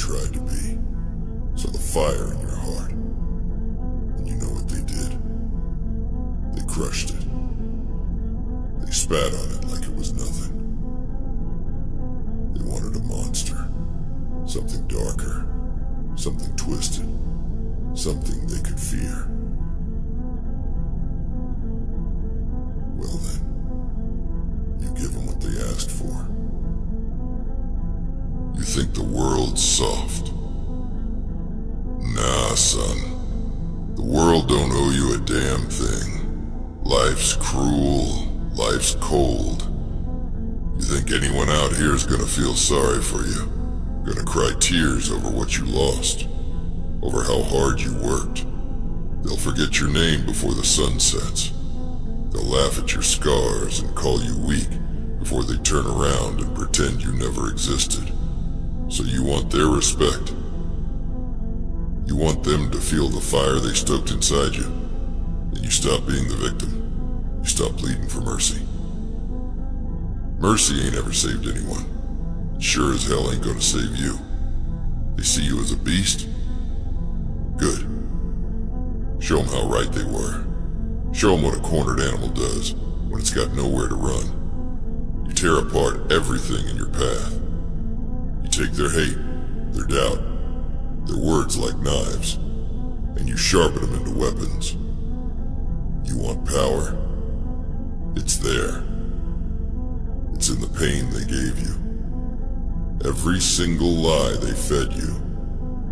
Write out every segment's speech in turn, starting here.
tried to be. Saw the fire in your heart. And you know what they did? They crushed it. They spat on it like it was nothing. They wanted a monster. Something darker. Something twisted. Something they could fear. Well then, you give them what they asked for. You think the world's soft. Nah, son. The world don't owe you a damn thing. Life's cruel. Life's cold. You think anyone out here is gonna feel sorry for you? Gonna cry tears over what you lost? Over how hard you worked? They'll forget your name before the sun sets. They'll laugh at your scars and call you weak before they turn around and pretend you never existed. So you want their respect. You want them to feel the fire they stoked inside you. Then you stop being the victim. You stop pleading for mercy. Mercy ain't ever saved anyone. It sure as hell ain't gonna save you. They see you as a beast? Good. Show them how right they were. Show them what a cornered animal does when it's got nowhere to run. You tear apart everything in your path. You take their hate, their doubt, their words like knives, and you sharpen them into weapons. You want power? It's there. It's in the pain they gave you. Every single lie they fed you.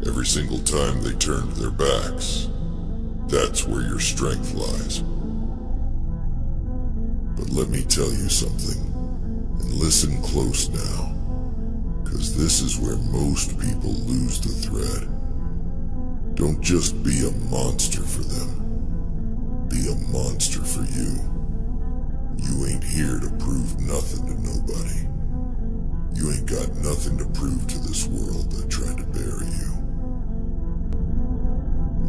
Every single time they turned their backs. That's where your strength lies. But let me tell you something, and listen close now, 'cause this is where most people lose the thread. Don't just be a monster for them. Be a monster for you. You ain't here to prove nothing to nobody. You ain't got nothing to prove to this world that tried to bury you.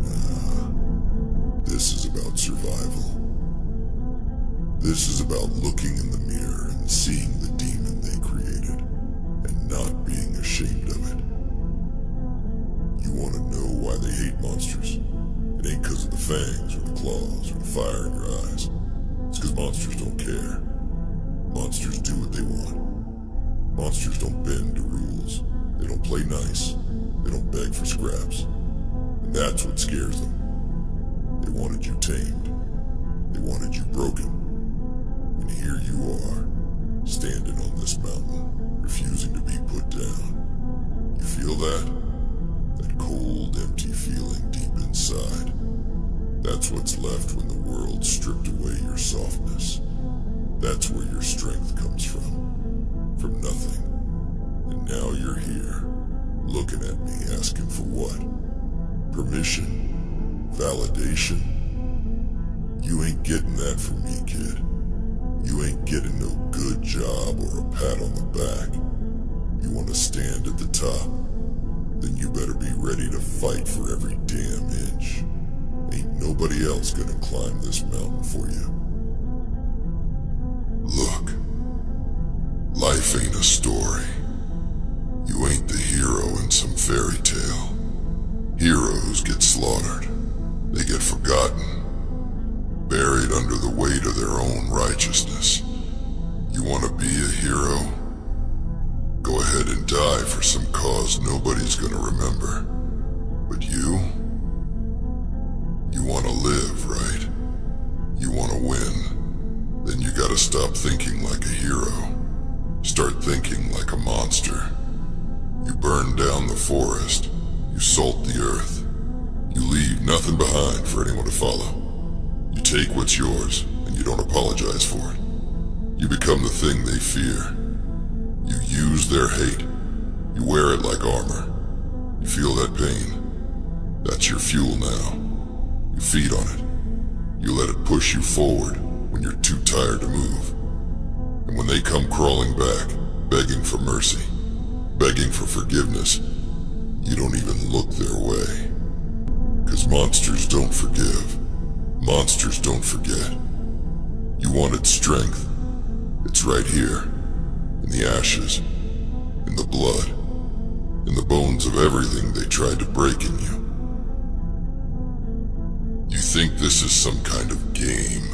Nah, this is about survival. This is about looking in the mirror and seeing the demon they created, and not being ashamed of it. You want to know why they hate monsters? It ain't 'cause of the fangs or the claws or the fire in your eyes. It's 'cause monsters don't care. Monsters do what they want. Monsters don't bend to rules. They don't play nice. They don't beg for scraps. And that's what scares them. They wanted you tamed. They wanted you broken. And here you are, standing on this mountain, refusing to be put down. You feel that? That cold, empty feeling deep inside. That's what's left when the world stripped away your softness. That's where your strength comes from. From nothing. And now you're here, looking at me, asking for what? Permission? Validation? You ain't getting that from me, kid. You ain't getting no good job or a pat on the back. You want to stand at the top? Then you better be ready to fight for every damn inch. Ain't nobody else gonna climb this mountain for you. Look, life ain't a story. You ain't the hero in some fairy tale. Heroes get slaughtered. They get forgotten. Buried under the weight of their own righteousness. You want to be a hero? Go ahead and die for some cause nobody's gonna remember. But you want to live, right? You want to win. Then you gotta stop thinking like a hero. Start thinking like a monster. You burn down the forest. You salt the earth. You leave nothing behind for anyone to follow. You take what's yours, and you don't apologize for it. You become the thing they fear. You use their hate. You wear it like armor. You feel that pain. That's your fuel now. You feed on it. You let it push you forward when you're too tired to move. And when they come crawling back, begging for mercy, begging for forgiveness, you don't even look their way. 'Cause monsters don't forgive. Monsters don't forget. You wanted strength. It's right here. In the ashes. In the blood. In the bones of everything they tried to break in you. You think this is some kind of game.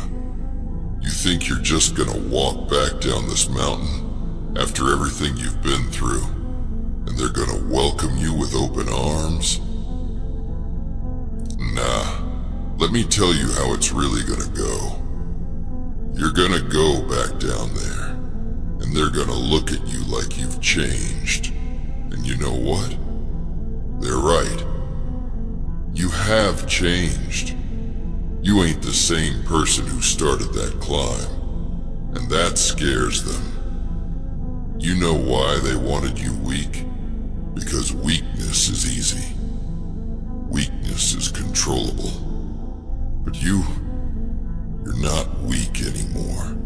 You think you're just gonna walk back down this mountain after everything you've been through, and they're gonna welcome you with open arms? Nah, let me tell you how it's really gonna go. You're gonna go back down there, and they're gonna look at you like you've changed. And you know what? They're right. You have changed. You ain't the same person who started that climb, and that scares them. You know why they wanted you weak? Because weakness is easy. Weakness is controllable. But you're not weak anymore.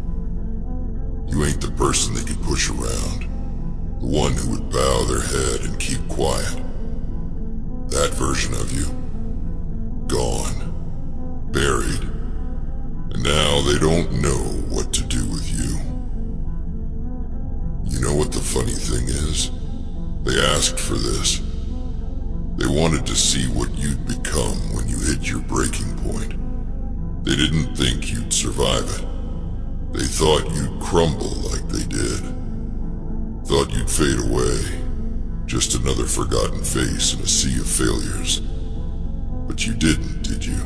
You ain't the person they could push around, the one who would bow their head and keep quiet. That version of you, gone, buried, and now they don't know what to do with you. You know what the funny thing is? They asked for this. They wanted to see what you'd become when you hit your breaking point. They didn't think you'd survive it. They thought you'd crumble like they did. Thought you'd fade away, just another forgotten face in a sea of failures. But you didn't, did you?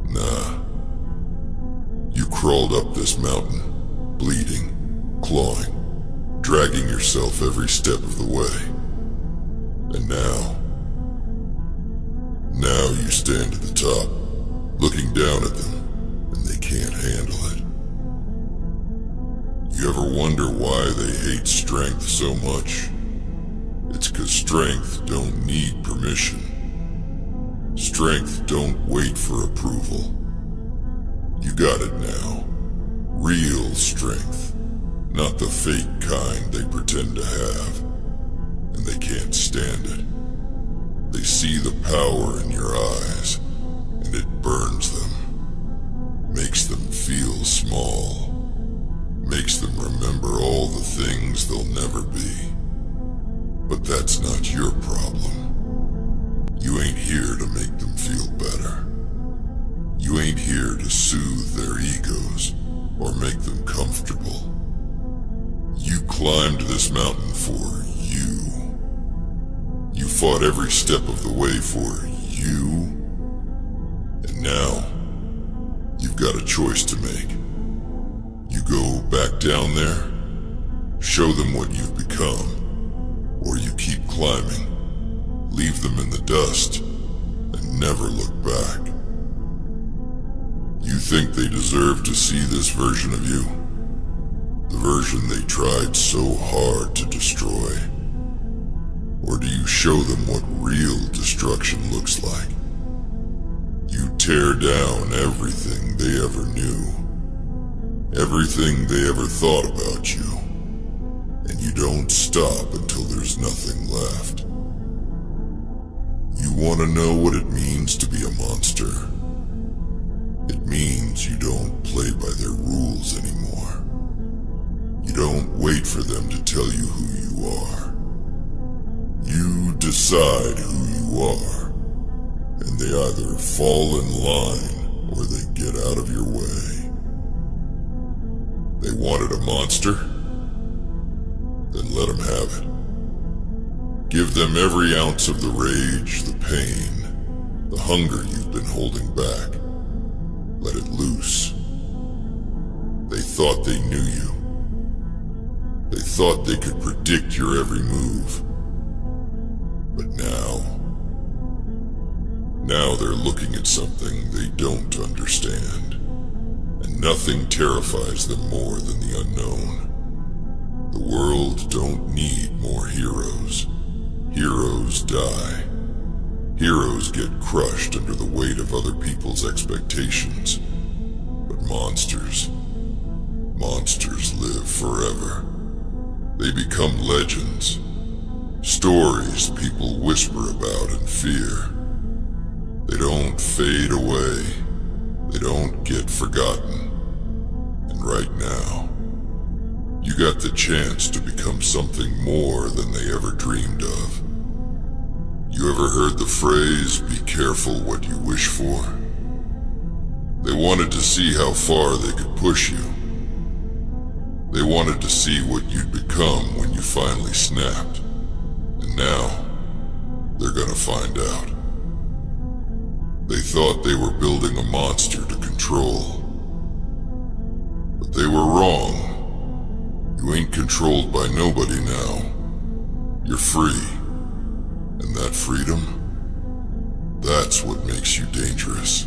Nah. You crawled up this mountain, bleeding, clawing, dragging yourself every step of the way. And now you stand at the top, looking down at them, and they can't handle it. You ever wonder why they hate strength so much? It's 'cause strength don't need permission. Strength don't wait for approval. You got it now. Real strength, not the fake kind they pretend to have. And they can't stand it. They see the power in your eyes, and it burns them. Makes them feel small. Makes them remember all the things they'll never be. But that's not your problem. You ain't here to make them feel better. You ain't here to soothe their egos or make them comfortable. You climbed this mountain for you. You fought every step of the way for you. And now, you've got a choice to make. You go back down there, show them what you've become, or you keep climbing, leave them in the dust, and never look back. You think they deserve to see this version of you? The version they tried so hard to destroy? Or do you show them what real destruction looks like? You tear down everything they ever knew, everything they ever thought about you, and you don't stop until there's nothing left. You want to know what it means to be a monster? It means you don't play by their rules anymore. You don't wait for them to tell you who you are. You decide who you are, and they either fall in line or they get out of your way. They wanted a monster? Then let them have it. Give them every ounce of the rage, the pain, the hunger you've been holding back. Let it loose. They thought they knew you. They thought they could predict your every move. But now they're looking at something they don't understand. And nothing terrifies them more than the unknown. The world don't need more heroes. Heroes die. Heroes get crushed under the weight of other people's expectations. But monsters live forever. They become legends. Stories people whisper about in fear. They don't fade away. They don't get forgotten. And right now, You got the chance to become something more than they ever dreamed of. You ever heard the phrase, be careful what you wish for? They wanted to see how far they could push you. They wanted to see what you'd become when you finally snapped. And now, they're gonna find out. They thought they were building a monster to control. But they were wrong. You ain't controlled by nobody now. You're free. And that freedom, that's what makes you dangerous.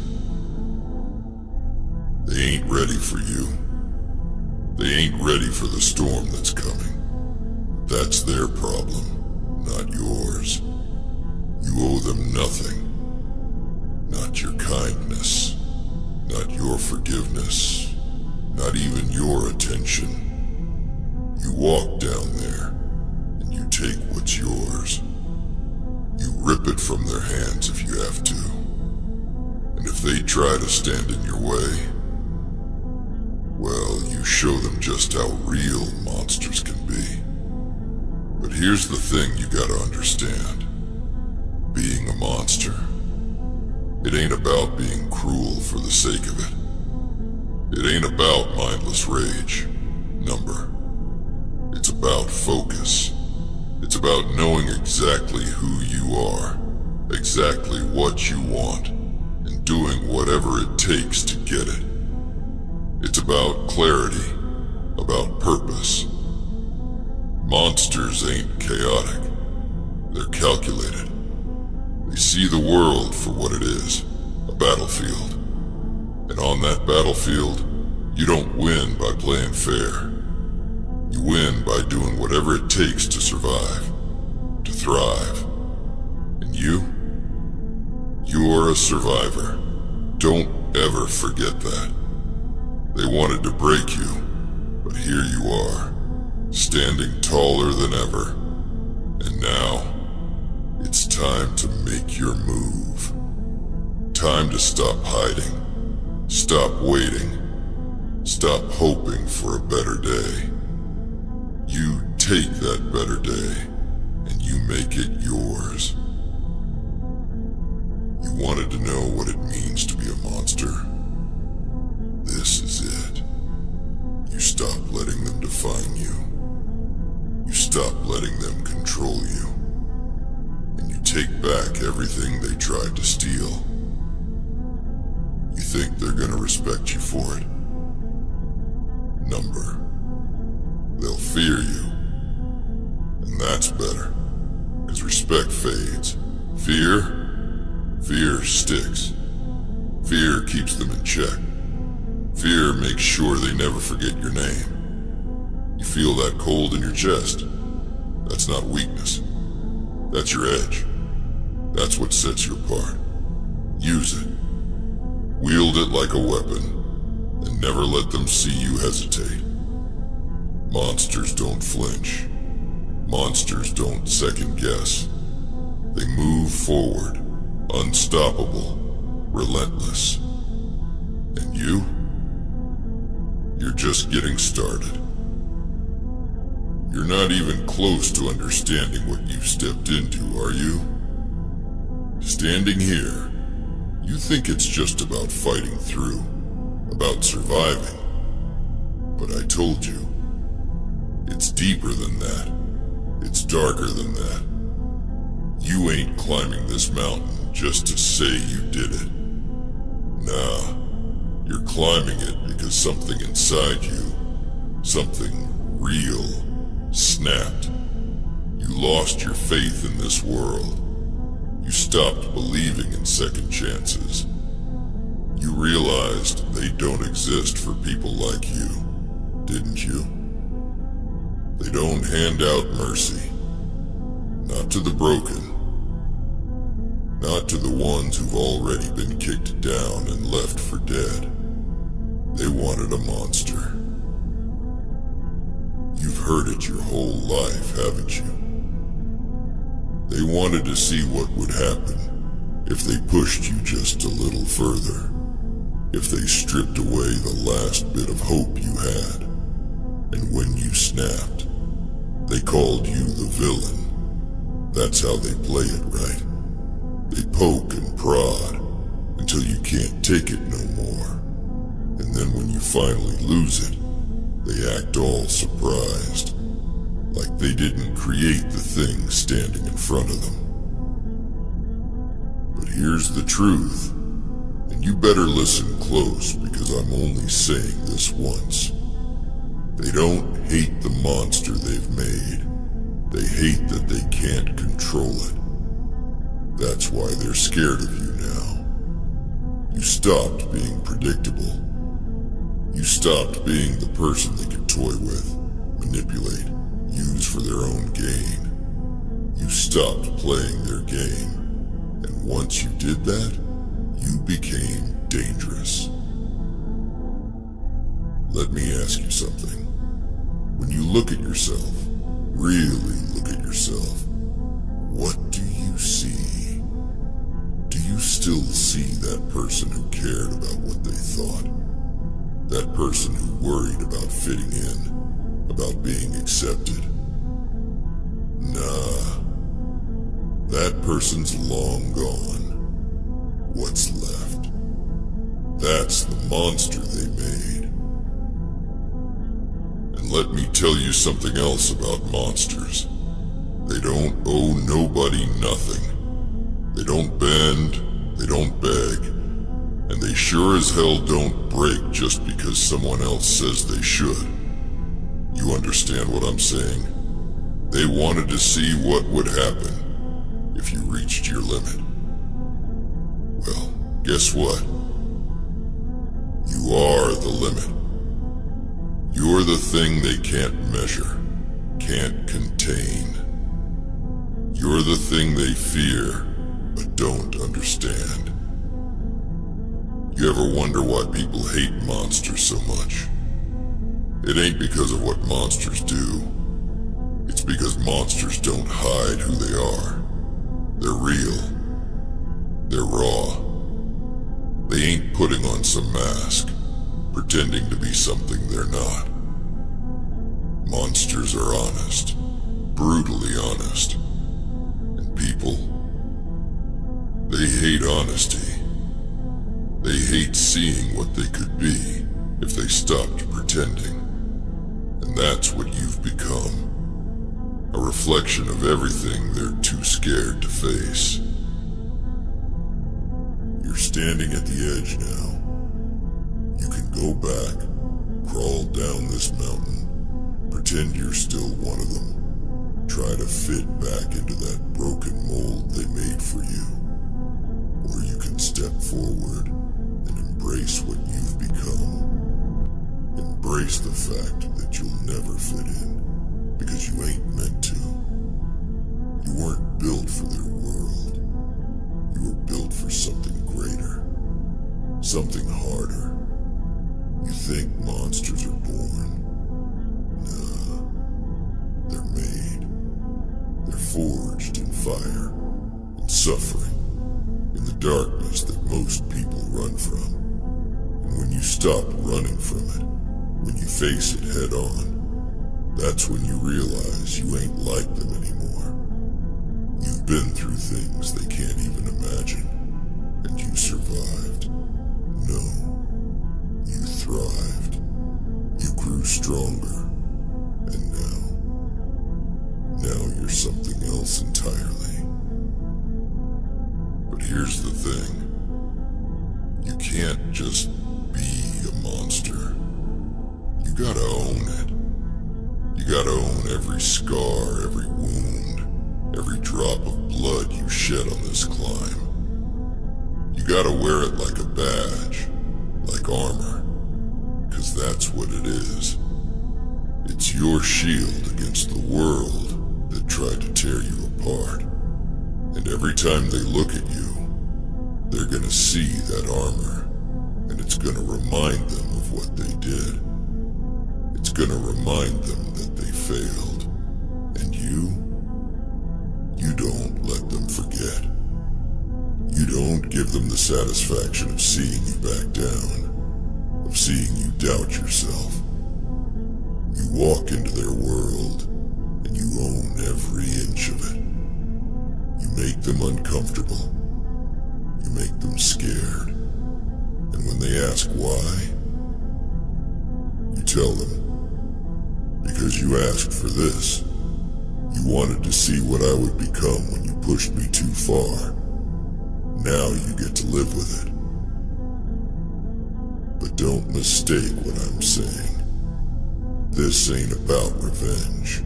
They ain't ready for you. They ain't ready for the storm that's coming. That's their problem, not yours. You owe them nothing. Not your kindness, not your forgiveness, not even your attention. You walk down there, and you take what's yours. You rip it from their hands if you have to. And if they try to stand in your way, well, you show them just how real monsters can be. But here's the thing you gotta understand. Being a monster, it ain't about being cruel for the sake of it. It ain't about mindless rage, number. It's about focus. It's about knowing exactly who you are, exactly what you want, and doing whatever it takes to get it. It's about clarity, about purpose. Monsters ain't chaotic. They're calculated. They see the world for what it is, a battlefield. And on that battlefield, you don't win by playing fair. You win by doing whatever it takes to survive, to thrive. And you're a survivor. Don't ever forget that. They wanted to break you, but here you are, standing taller than ever. And now, it's time to make your move. Time to stop hiding, stop waiting, stop hoping for a better day. You take that better day, and you make it yours. You wanted to know what it means to be a monster? This is it. You stop letting them define you. You stop letting them control you. And you take back everything they tried to steal. You think they're gonna respect you for it? Number. They'll fear you. And that's better. 'Cause respect fades. Fear sticks. Fear keeps them in check. Fear makes sure they never forget your name. You feel that cold in your chest? That's not weakness. That's your edge. That's what sets you apart. Use it. Wield it like a weapon, and never let them see you hesitate. Monsters don't flinch. Monsters don't second guess. They move forward, unstoppable, relentless. And you're just getting started. You're not even close to understanding what you've stepped into, are you? Standing here, you think it's just about fighting through, about surviving. But I told you, it's deeper than that. It's darker than that. You ain't climbing this mountain just to say you did it. Nah, you're climbing it because something inside you, something real, snapped. You lost your faith in this world. You stopped believing in second chances. You realized they don't exist for people like you, didn't you? They don't hand out mercy. Not to the broken. Not to the ones who've already been kicked down and left for dead. They wanted a monster. You've heard it your whole life, haven't you? They wanted to see what would happen if they pushed you just a little further. If they stripped away the last bit of hope you had. And when you snapped, they called you the villain. That's how they play it, right? They poke and prod until you can't take it no more. And then when you finally lose it, they act all surprised, like they didn't create the thing standing in front of them. But here's the truth, and you better listen close because I'm only saying this once. They don't hate the monster they've made. They hate that they can't control it. That's why they're scared of you now. You stopped being predictable. You stopped being the person they could toy with, manipulate, use for their own gain. You stopped playing their game. And once you did that, you became dangerous. Let me ask you something. When you look at yourself, really look at yourself, what do you see? Do you still see that person who cared about what they thought? That person who worried about fitting in, about being accepted? Nah. That person's long gone. What's left? That's the monster they made. And let me tell you something else about monsters. They don't owe nobody nothing. They don't bend, they don't beg, and they sure as hell don't break just because someone else says they should. You understand what I'm saying? They wanted to see what would happen if you reached your limit. Well, guess what? You are the limit. You're the thing they can't measure, can't contain. You're the thing they fear, but don't understand. You ever wonder why people hate monsters so much? It ain't because of what monsters do. It's because monsters don't hide who they are. They're real. They're raw. They ain't putting on some mask, pretending to be something they're not. Monsters are honest, brutally honest. And people, they hate honesty. They hate seeing what they could be if they stopped pretending. And that's what you've become. A reflection of everything they're too scared to face. You're standing at the edge now. You can go back, crawl down this mountain, pretend you're still one of them, try to fit back into that broken mold they made for you. Or you can step forward and embrace what you've become. Embrace the fact that you'll never fit in. Because you ain't meant to. You weren't built for their world. You were built for something greater. Something harder. You think monsters are born? Nah. They're made. They're forged in fire, in suffering, in the darkness that most people run from. And when you stop running from it, when you face it head on, that's when you realize you ain't like them anymore. You've been through things they can't even imagine, and you survived. No, you thrived. You grew stronger, and now you're something else entirely. But here's the thing. You can't just be a monster. You gotta own it. You gotta own every scar, every wound, every drop of blood you shed on this climb. You gotta wear it like a badge, like armor, 'cause that's what it is. It's your shield against the world that tried to tear you apart. And every time they look at you, they're gonna see that armor, and it's gonna remind them of what they did. It's gonna remind them that they failed. And you don't let them forget. You don't give them the satisfaction of seeing you back down, of seeing you doubt yourself. You walk into their world, and you own every inch of it. You make them uncomfortable. You make them scared. And when they ask why, you tell them, because you asked for this. You wanted to see what I would become when you pushed me too far. Now you get to live with it. But don't mistake what I'm saying. This ain't about revenge.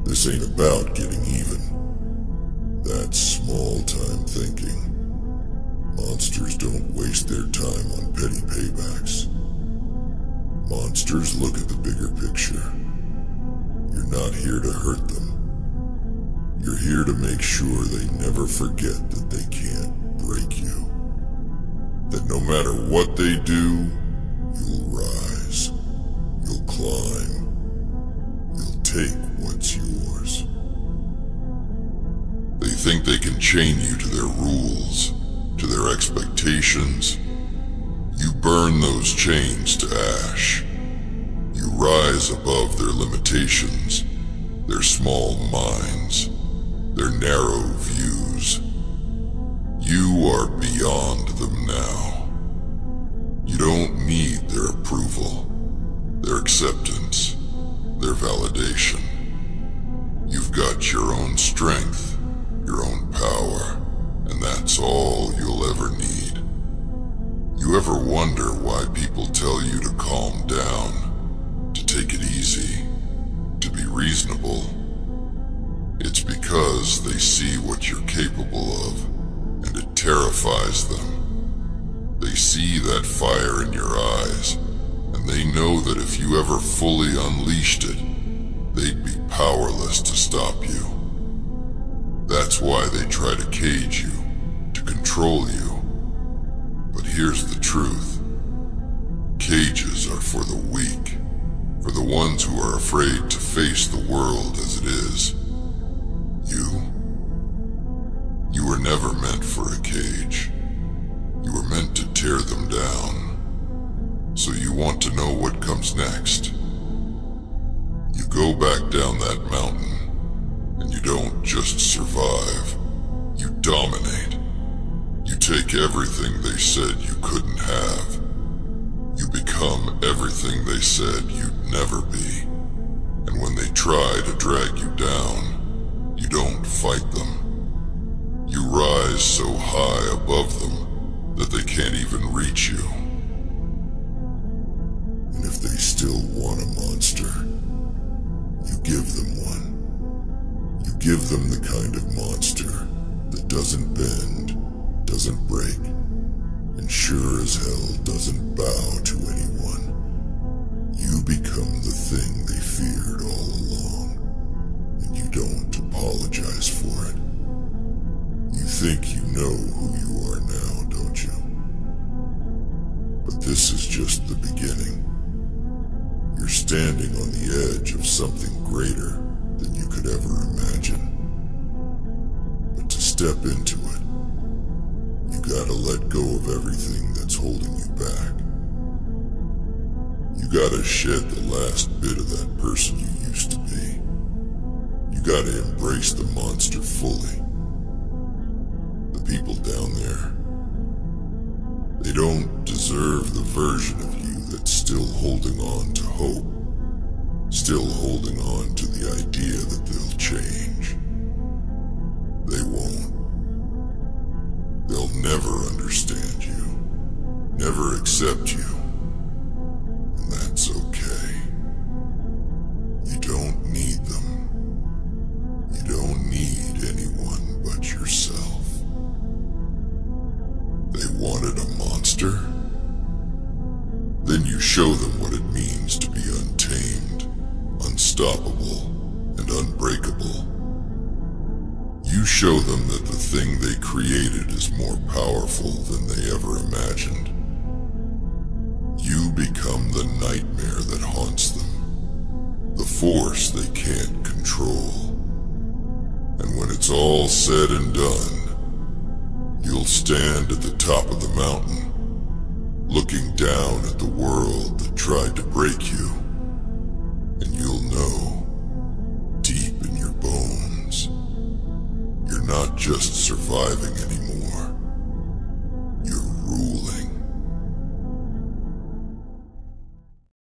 This ain't about getting even. That's small-time thinking. Monsters don't waste their time on petty paybacks. Monsters look at the bigger picture. You're not here to hurt them. You're here to make sure they never forget that they can't break you. That no matter what they do, you'll rise. You'll climb. You'll take what's yours. They think they can chain you to their rules, to their expectations. You burn those chains to ash. You rise above their limitations, their small minds, their narrow views. You are beyond them now. You don't need their approval, their acceptance, their validation. You've got your own strength, your own power, and that's all you'll ever need. You ever wonder why people tell you to calm down, to take it easy, to be reasonable? It's because they see what you're capable of, and it terrifies them. They see that fire in your eyes, and they know that if you ever fully unleashed it, they'd be powerless to stop you. That's why they try to cage you, to control you. But here's the truth. Cages are for the weak, for the ones who are afraid to face the world as it is. You were never meant for a cage. You were meant to tear them down. So you want to know what comes next. You go back down that mountain, and you don't just survive. You dominate. You take everything they said you couldn't have. You become everything they said you'd never be. And when they try to drag you down, you don't fight them. You rise so high above them that they can't even reach you. And if they still want a monster, you give them one. You give them the kind of monster that doesn't bend, doesn't break, and sure as hell doesn't bow to anyone. You become the thing they feared all along, and you don't apologize for it. You think you know who you are now, don't you? But this is just the beginning. You're standing on the edge of something greater than you could ever imagine. But to step into it, you gotta let go of everything that's holding you back. You gotta shed the last bit of that person you used to be. You gotta embrace the monster fully. The people down there, they don't deserve the version of you that's still holding on to hope, still holding on to the idea that they'll change. They won't. They'll never understand you, never accept you, and that's okay. You don't need them. You don't need anyone but yourself. They wanted a monster? Then you show them what it means to be untamed, unstoppable, and unbreakable. You show them that the thing they created is more powerful than they ever imagined. You become the nightmare that haunts them, the force they can't control. And when it's all said and done, you'll stand at the top of the mountain, looking down at the world that tried to break you, and you'll not just surviving anymore.